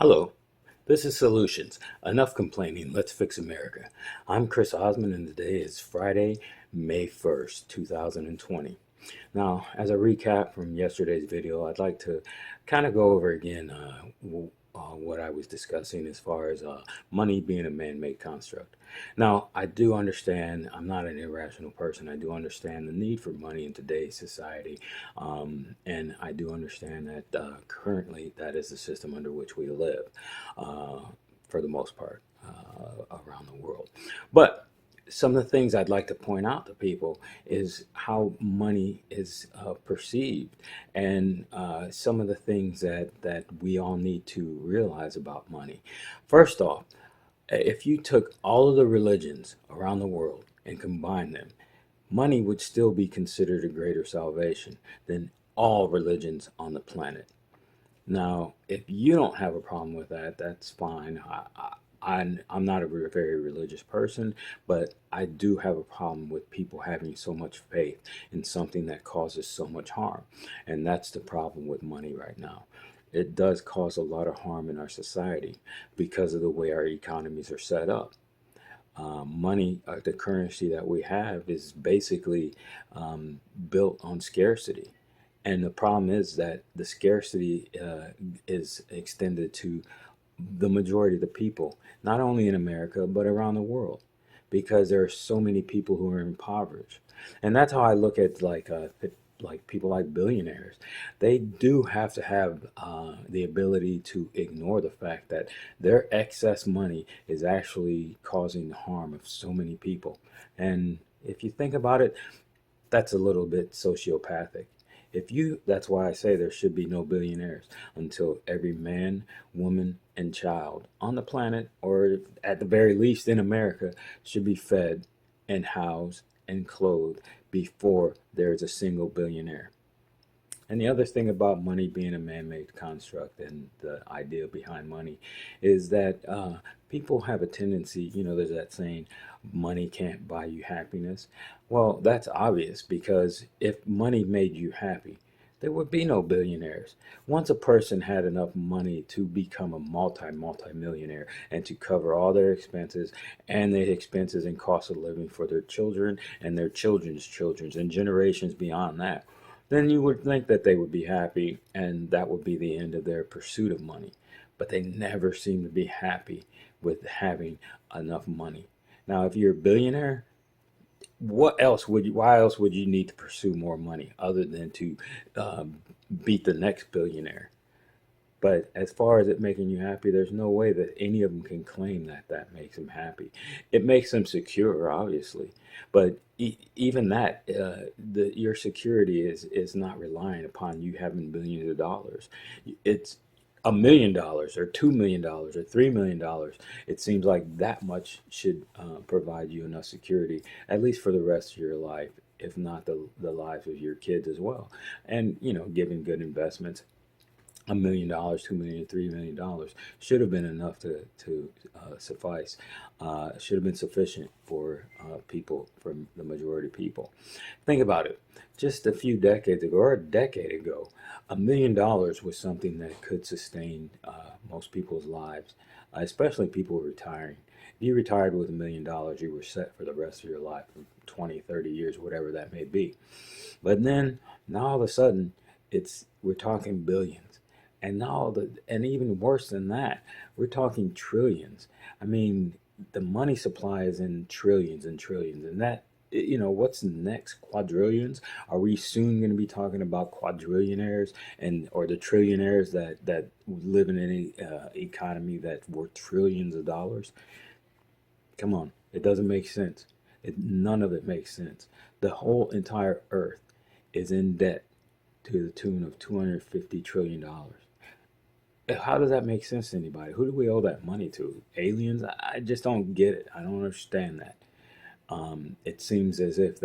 Hello, this is Solutions. Enough complaining, let's fix America. I'm Chris Osmond, and today is Friday, May 1st, 2020. Now, as a recap from yesterday's video, I'd like to kind of go over again what I was discussing as far as money being a man-made construct. Now, I do understand, I'm not an irrational person. I do understand the need for money in today's society. And I do understand that currently that is the system under which we live uh, for the most part around the world. But some of the things I'd like to point out to people is how money is perceived, and some of the things that we all need to realize about money. First off, if you took all of the religions around the world and combined them, money would still be considered a greater salvation than all religions on the planet. Now, if you don't have a problem with that, that's fine. I'm not a very religious person, but I do have a problem with people having so much faith in something that causes so much harm. And that's the problem with money right now. It does cause a lot of harm in our society because of the way our economies are set up. Money, the currency that we have, is basically built on scarcity. And the problem is that the scarcity is extended to the majority of the people, not only in America, but around the world, because there are so many people who are impoverished. And that's how I look at like people like billionaires. They do have to have the ability to ignore the fact that their excess money is actually causing the harm of so many people. And if you think about it, that's a little bit sociopathic. That's why I say there should be no billionaires until every man, woman, and child on the planet, or at the very least in America, should be fed and housed and clothed before there's a single billionaire. And the other thing about money being a man-made construct and the idea behind money is that people have a tendency, there's that saying, money can't buy you happiness. Well, that's obvious because if money made you happy, there would be no billionaires. Once a person had enough money to become a multi-millionaire and to cover all their expenses and the expenses and cost of living for their children and their children's children's and generations beyond that, then you would think that they would be happy and that would be the end of their pursuit of money. But they never seem to be happy with having enough money. Now, if you're a billionaire, why else would you need to pursue more money other than to um, beat the next billionaire? But as far as it making you happy, there's no way that any of them can claim that that makes them happy. It makes them secure, obviously, but even that, your security is not relying upon you having billions of dollars. It's $1 million or $2 million or $3 million. It seems like that much should provide you enough security, at least for the rest of your life, if not the lives of your kids as well. And given good investments, $1 million, $2 million, $3 million should have been enough to suffice. Should have been sufficient for people, for the majority of people. Think about it. Just a few decades ago, or a decade ago, $1 million was something that could sustain most people's lives, especially people retiring. If you retired with $1 million, you were set for the rest of your life, 20, 30 years, whatever that may be. But then, now all of a sudden, we're talking billions. And even worse than that, we're talking trillions. I mean, the money supply is in trillions and trillions, and what's next? Quadrillions? Are we soon going to be talking about quadrillionaires or the trillionaires that live in any economy that's worth trillions of dollars? Come on, it doesn't make sense. None of it makes sense. The whole entire Earth is in debt to the tune of $250 trillion. How does that make sense to anybody? Who do we owe that money to? Aliens? I just don't get it. I don't understand that. It seems as if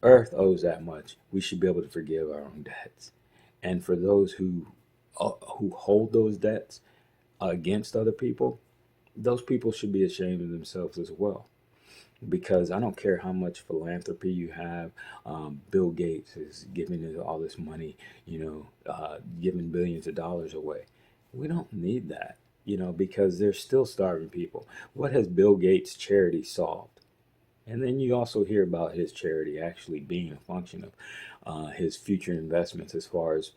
Earth owes that much, we should be able to forgive our own debts. And for those who hold those debts against other people, those people should be ashamed of themselves as well. Because I don't care how much philanthropy you have. Bill Gates is giving you all this money, giving billions of dollars away. We don't need that, because there's still starving people. What has Bill Gates' charity solved? And then you also hear about his charity actually being a function of his future investments as far as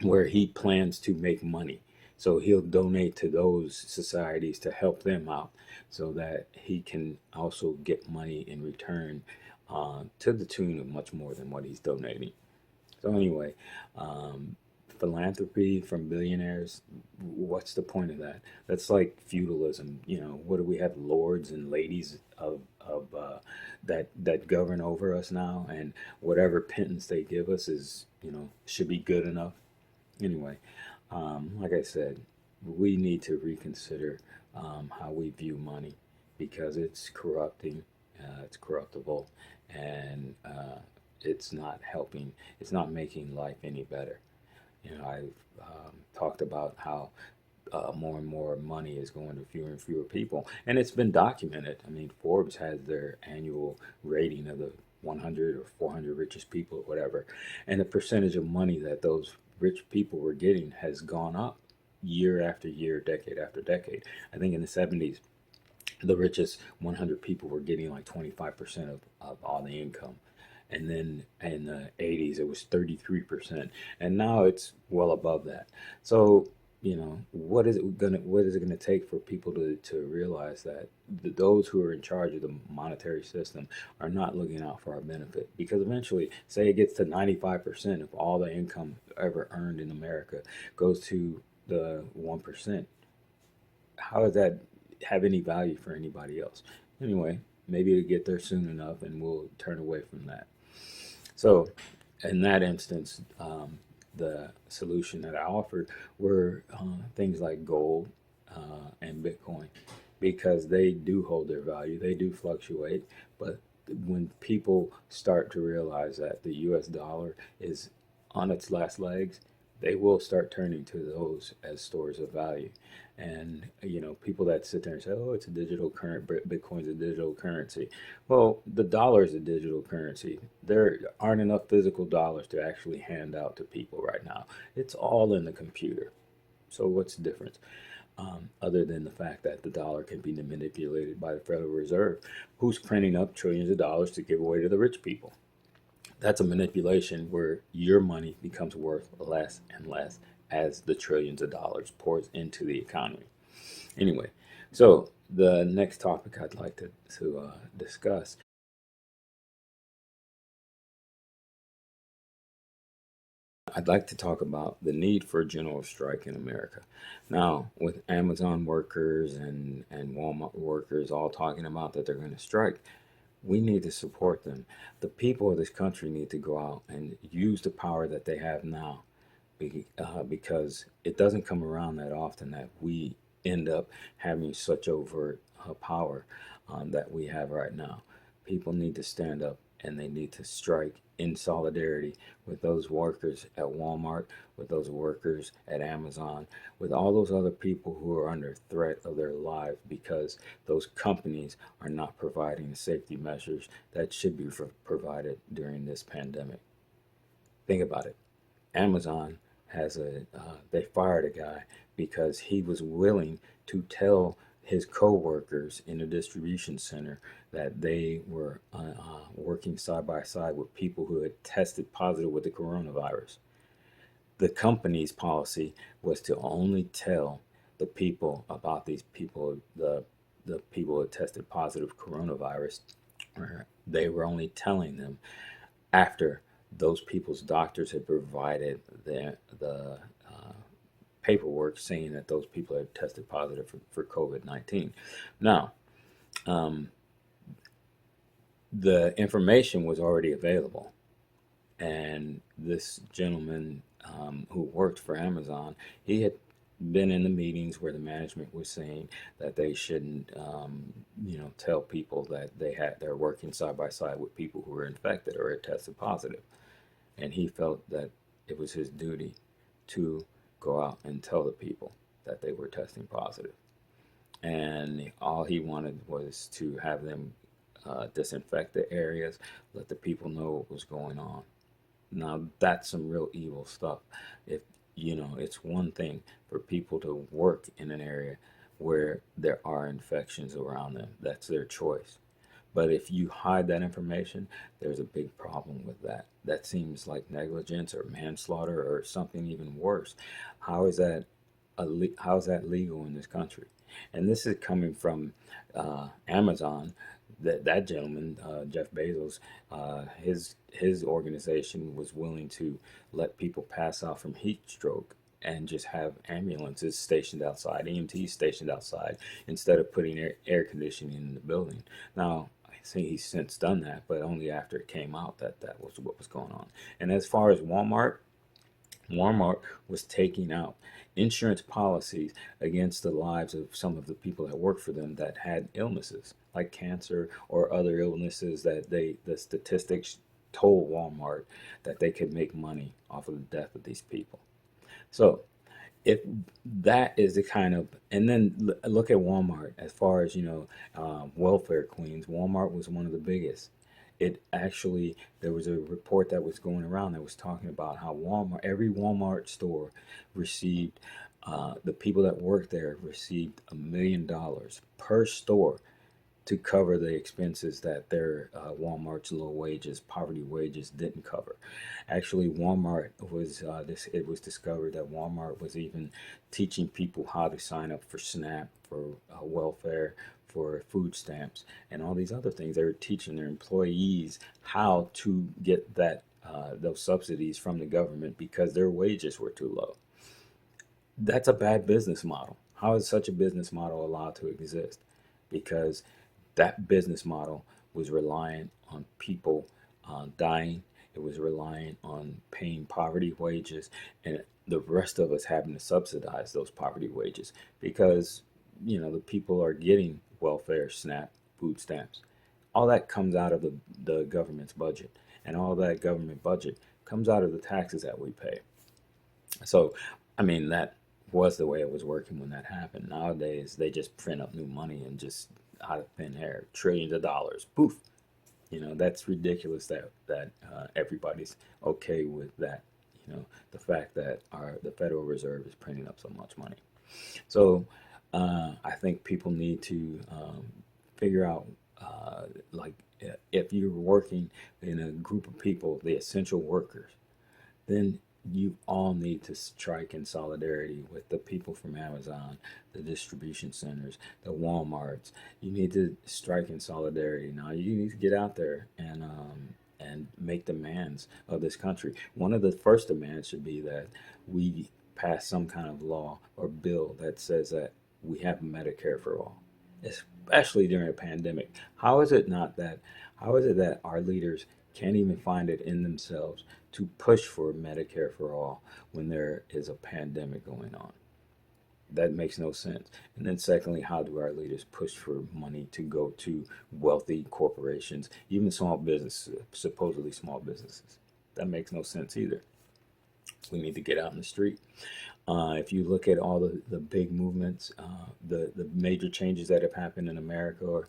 where he plans to make money. So he'll donate to those societies to help them out so that he can also get money in return to the tune of much more than what he's donating. So anyway, um, philanthropy from billionaires. What's the point of that? That's like feudalism. What do we have? Lords and ladies of that govern over us now, and whatever pittance they give us is should be good enough. Anyway, like I said, we need to reconsider how we view money because it's corrupting, it's corruptible, and it's not helping, it's not making life any better. I've talked about how more and more money is going to fewer and fewer people, and it's been documented. I mean, Forbes has their annual rating of the 100 or 400 richest people or whatever, and the percentage of money that those rich people were getting has gone up year after year, decade after decade. I think in the 70s, the richest 100 people were getting like 25% of all the income. And then in the 80s, it was 33%. And now it's well above that. So, what is it gonna take for people to realize that those who are in charge of the monetary system are not looking out for our benefit? Because eventually, say it gets to 95% of all the income ever earned in America goes to the 1%. How does that have any value for anybody else? Anyway, maybe it'll get there soon enough and we'll turn away from that. So, in that instance, the solution that I offered were things like gold and Bitcoin because they do hold their value, they do fluctuate, but when people start to realize that the US dollar is on its last legs, they will start turning to those as stores of value. And people that sit there and say, "Oh, it's a digital current, Bitcoin's a digital currency." Well, the dollar is a digital currency. There aren't enough physical dollars to actually hand out to people right now. It's all in the computer. So what's the difference? Other than the fact that the dollar can be manipulated by the Federal Reserve, who's printing up trillions of dollars to give away to the rich people. That's a manipulation where your money becomes worth less and less as the trillions of dollars pours into the economy. Anyway, so the next topic I'd like to discuss, I'd like to talk about the need for a general strike in America. Now, with Amazon workers and Walmart workers all talking about that they're going to strike, we need to support them. The people of this country need to go out and use the power that they have now because it doesn't come around that often that we end up having such overt power that we have right now. People need to stand up and they need to strike in solidarity with those workers at Walmart, with those workers at Amazon, with all those other people who are under threat of their lives because those companies are not providing the safety measures that should be provided during this pandemic. Think about it. Amazon they fired a guy because he was willing to tell his co-workers in the distribution center that they were working side by side with people who had tested positive with the coronavirus. The company's policy was to only tell the people about these people, the people who tested positive coronavirus. They were only telling them after those people's doctors had provided the paperwork saying that those people had tested positive for COVID-19. Now, um, the information was already available, and this gentleman who worked for Amazon, he had been in the meetings where the management was saying that they shouldn't, tell people that they're working side by side with people who were infected or had tested positive, and he felt that it was his duty to go out and tell the people that they were testing positive. And all he wanted was to have them disinfect the areas, let the people know what was going on. Now that's some real evil stuff. If it's one thing for people to work in an area where there are infections around them. That's their choice. But if you hide that information, there's a big problem with that. That seems like negligence or manslaughter or something even worse. How is that how is that legal in this country? And this is coming from Amazon. That gentleman, Jeff Bezos, his organization was willing to let people pass out from heat stroke and just have ambulances stationed outside, EMTs stationed outside, instead of putting air conditioning in the building. Now, I think he's since done that, but only after it came out that that was what was going on. And as far as Walmart was taking out insurance policies against the lives of some of the people that worked for them that had illnesses like cancer or other illnesses that the statistics told Walmart that they could make money off of the death of these people. So if that is the kind of, and then look at Walmart as far as welfare queens. Walmart was one of the biggest. It actually, there was a report that was going around that was talking about how every Walmart store received, the people that worked there received $1 million per store to cover the expenses that their Walmart's low wages, poverty wages didn't cover. Actually, Walmart was it was discovered that Walmart was even teaching people how to sign up for SNAP, for welfare, for food stamps, and all these other things. They were teaching their employees how to get those subsidies from the government because their wages were too low. That's a bad business model. How is such a business model allowed to exist? Because that business model was reliant on people dying. It was reliant on paying poverty wages, and the rest of us having to subsidize those poverty wages because the people are getting welfare, SNAP, food stamps. All that comes out of the government's budget, and all that government budget comes out of the taxes that we pay. So, I mean, that was the way it was working when that happened. Nowadays, they just print up new money and just out of thin air, trillions of dollars, poof. That's ridiculous that everybody's okay with that. The fact that the Federal Reserve is printing up so much money. So, I think people need to figure out, like, if you're working in a group of people, the essential workers, then you all need to strike in solidarity with the people from Amazon, the distribution centers, the Walmarts. You need to strike in solidarity. Now you need to get out there and make demands of this country. One of the first demands should be that we pass some kind of law or bill that says that we have Medicare for all, especially during a pandemic. How is it not that? How is it that our leaders can't even find it in themselves to push for Medicare for all when there is a pandemic going on? That makes no sense. And then, secondly, how do our leaders push for money to go to wealthy corporations, even small businesses, supposedly small businesses? That makes no sense either. We need to get out in the street. If you look at all the big movements, the major changes that have happened in America,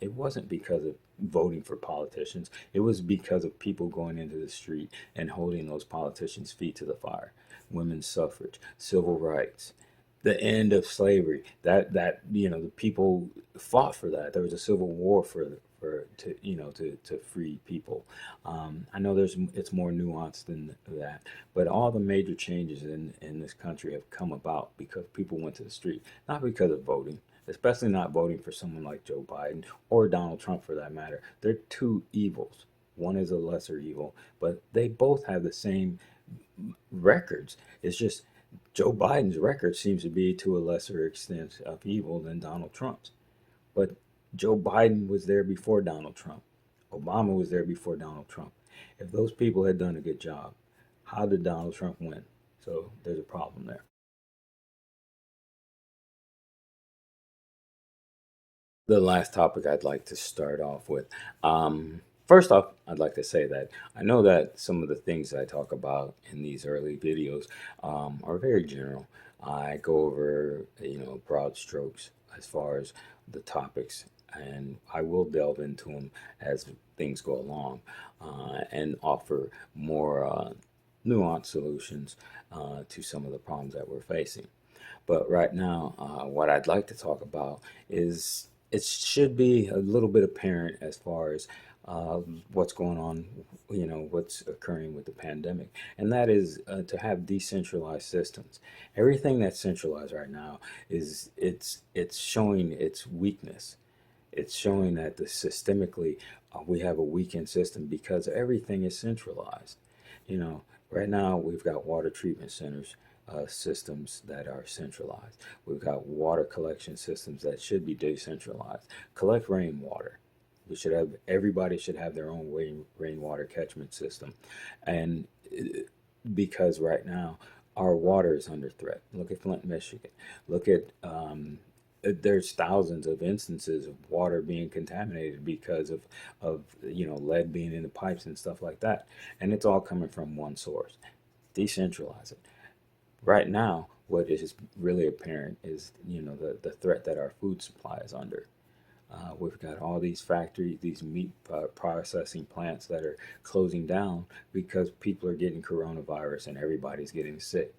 it wasn't because of voting for politicians. It was because of people going into the street and holding those politicians' feet to the fire. Women's suffrage, civil rights, the end of slavery. That the people fought for that. There was a civil war for to free people. I know it's more nuanced than that, but all the major changes in this country have come about because people went to the street, not because of voting. Especially not voting for someone like Joe Biden or Donald Trump for that matter. They're two evils. One is a lesser evil, but they both have the same records. It's just Joe Biden's record seems to be to a lesser extent of evil than Donald Trump's. But Joe Biden was there before Donald Trump. Obama was there before Donald Trump. If those people had done a good job, how did Donald Trump win? So there's a problem there. The last topic I'd like to start off with. First off, I'd like to say that I know that some of the things I talk about in these early videos are very general. I go over, broad strokes as far as the topics, and I will delve into them as things go along and offer more. nuanced solutions to some of the problems that we're facing. But right now, what I'd like to talk about is it should be a little bit apparent as far as what's going on, what's occurring with the pandemic, and that is to have decentralized systems. Everything that's centralized right now is it's showing its weakness. It's showing that the systemically we have a weakened system because everything is centralized. You know, right now we've got water treatment centers, systems that are centralized. We've got water collection systems that should be decentralized. Collect rainwater. We should have everybody should have their own rainwater catchment system, and because right now our water is under threat. Look at Flint, Michigan. Look at there's thousands of instances of water being contaminated because of lead being in the pipes and stuff like that, and it's all coming from one source. Decentralize it. Right now, what is really apparent is the threat that our food supply is under. We've got all these factories, these meat processing plants that are closing down because people are getting coronavirus and everybody's getting sick.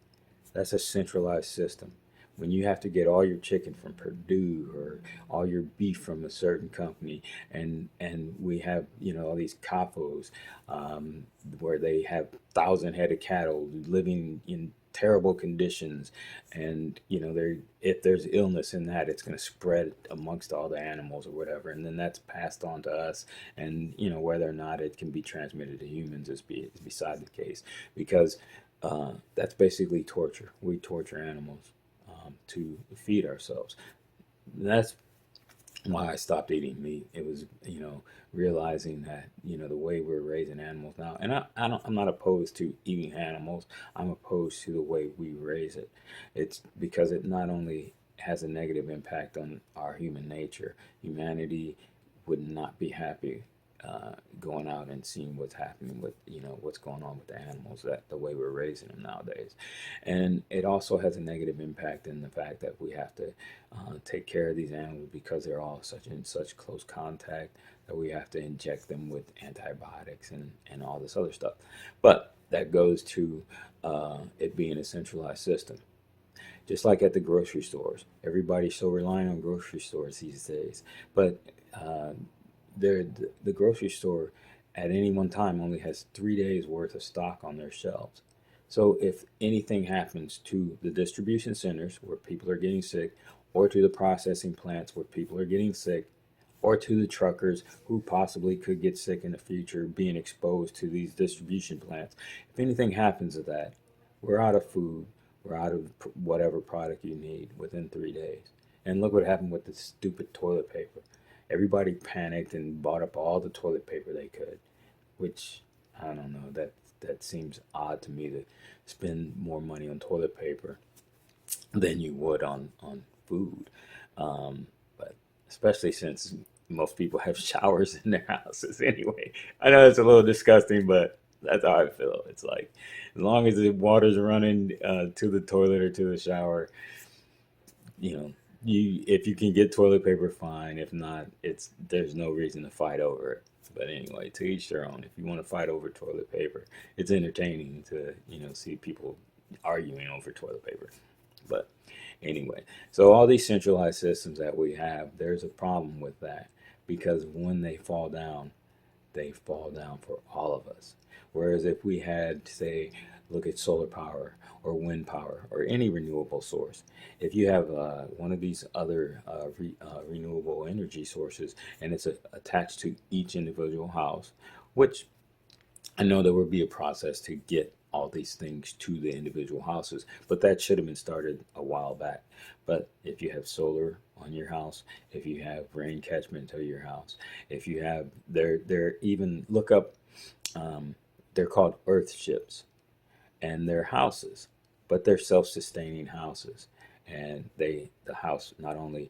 That's a centralized system. When you have to get all your chicken from Purdue or all your beef from a certain company, and we have all these capos where they have 1,000 head of cattle living in terrible conditions, and there if there's illness in that, it's going to spread amongst all the animals or whatever, and then that's passed on to us, and whether or not it can be transmitted to humans is beside the case, because that's basically torture. We torture animals to feed ourselves. That's why I stopped eating meat. It was, realizing that, the way we're raising animals now, and I'm not opposed to eating animals. I'm opposed to the way we raise it. It's because it not only has a negative impact on our human nature. Humanity would not be happy going out and seeing what's happening with what's going on with the animals, that the way we're raising them nowadays, and it also has a negative impact in the fact that we have to take care of these animals because they're all such in such close contact that we have to inject them with antibiotics and all this other stuff. But that goes to it being a centralized system. Just like at the grocery stores, everybody's so reliant on grocery stores these days. But uh, the grocery store at any one time only has 3 days worth of stock on their shelves. So if anything happens to the distribution centers where people are getting sick, or to the processing plants where people are getting sick, or to the truckers who possibly could get sick in the future being exposed to these distribution plants, if anything happens to that, we're out of food, we're out of whatever product you need within 3 days. And look what happened with the stupid toilet paper. Everybody panicked and bought up all the toilet paper they could, which I don't know. That seems odd to me to spend more money on toilet paper than you would on food. But especially since most people have showers in their houses anyway. I know it's a little disgusting, but that's how I feel. It's like as long as the water's running to the toilet or to the shower, you know, you if you can get toilet paper, fine. If not, it's there's no reason to fight over it. But anyway, to each their own. If you want to fight over toilet paper, it's entertaining to see people arguing over toilet paper. But anyway, so all these centralized systems that we have, there's a problem with that because when they fall down for all of us. Whereas if we had, say, look at solar power or wind power or any renewable source, if you have one of these other renewable energy sources and it's attached to each individual house, which I know there would be a process to get all these things to the individual houses, but that should have been started a while back. But if you have solar on your house, if you have rain catchment to your house, if you have they're even look up they're called earth ships and they're houses, but they're self-sustaining houses. And the house not only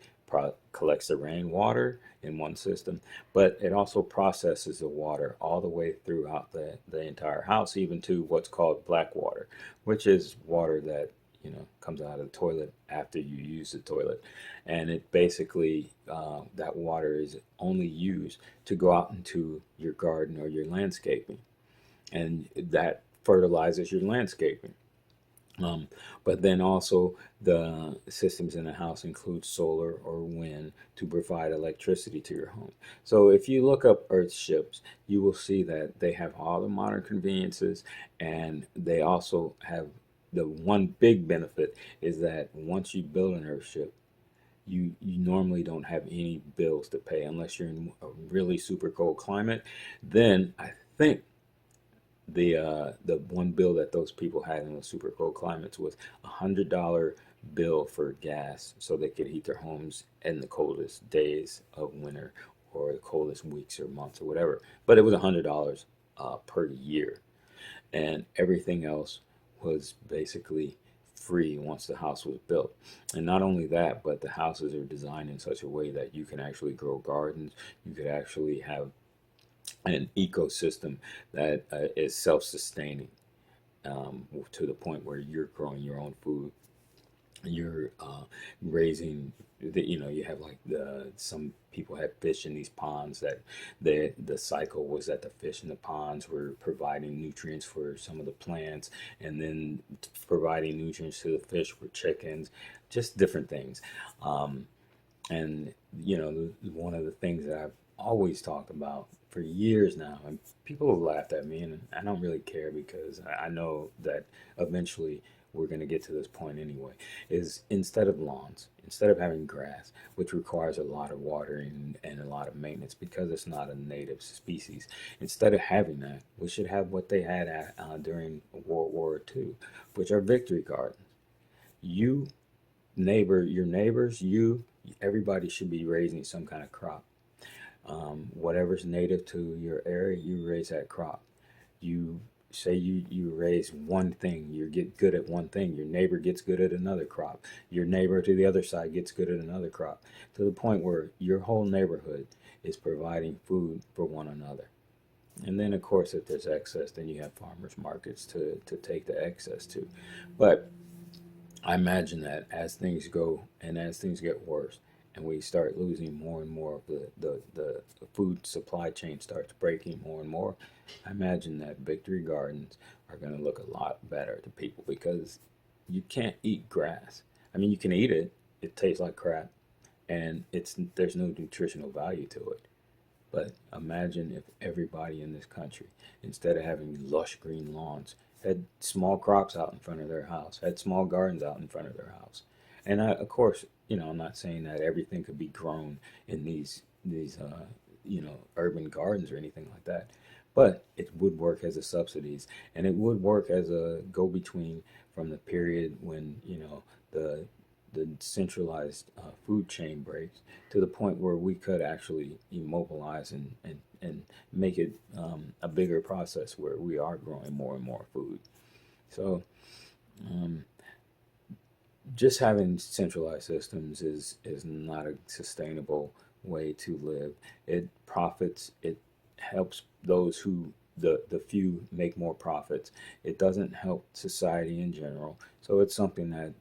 collects the rainwater in one system, but it also processes the water all the way throughout the entire house, even to what's called black water, which is water that comes out of the toilet after you use the toilet, and it basically that water is only used to go out into your garden or your landscaping, and that fertilizes your landscaping. Um, but then also the systems in the house include solar or wind to provide electricity to your home. So if you look up Earthships, you will see that they have all the modern conveniences, and they also have the one big benefit is that once you build an Earthship, you normally don't have any bills to pay unless you're in a really super cold climate. Then I think the one bill that those people had in the super cold climates was $100 bill for gas so they could heat their homes in the coldest days of winter or the coldest weeks or months or whatever. But it was $100 per year, and everything else was basically free once the house was built. And not only that, but the houses are designed in such a way that you can actually grow gardens. You could actually have an ecosystem that is self-sustaining, to the point where you're growing your own food, you're raising you have like some people had fish in these ponds that the cycle was that the fish in the ponds were providing nutrients for some of the plants, and then providing nutrients to the fish for chickens, just different things. um, and one of the things that I've always talked about for years now, and people have laughed at me, and I don't really care because I know that eventually we're going to get to this point anyway, is instead of lawns, instead of having grass, which requires a lot of watering and a lot of maintenance because it's not a native species, instead of having that, we should have what they had during World War II, which are victory gardens. You your neighbors, everybody should be raising some kind of crop. Whatever's native to your area, you raise that crop. You say you raise one thing, you get good at one thing, your neighbor gets good at another crop, your neighbor to the other side gets good at another crop, to the point where your whole neighborhood is providing food for one another. And then, of course, if there's excess, then you have farmers markets to take the excess to. But I imagine that as things go and as things get worse, and we start losing more and more of the food supply chain starts breaking more and more, I imagine that victory gardens are going to look a lot better to people because you can't eat grass. I mean, you can eat it, it tastes like crap, and there's no nutritional value to it. But imagine if everybody in this country, instead of having lush green lawns, had small crops out in front of their house, had small gardens out in front of their house. And of course, I'm not saying that everything could be grown in these urban gardens or anything like that, but it would work as a subsidies, and it would work as a go-between from the period when the the centralized food chain breaks to the point where we could actually immobilize and make it a bigger process where we are growing more and more food. So um, just having centralized systems is not a sustainable way to live. It profits. It helps those who the few make more profits. It doesn't help society in general. So it's something that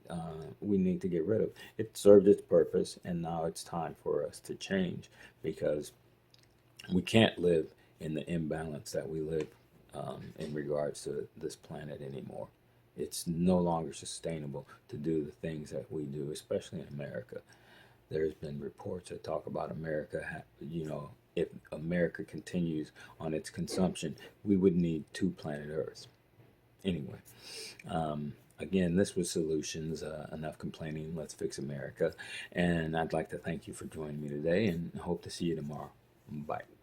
we need to get rid of. It served its purpose, and now it's time for us to change because we can't live in the imbalance that we live in regards to this planet anymore. It's no longer sustainable to do the things that we do, especially in America. There's been reports that talk about America, if America continues on its consumption, we would need two planet Earths. Anyway, again, this was Solutions. Enough complaining. Let's fix America. And I'd like to thank you for joining me today and hope to see you tomorrow. Bye.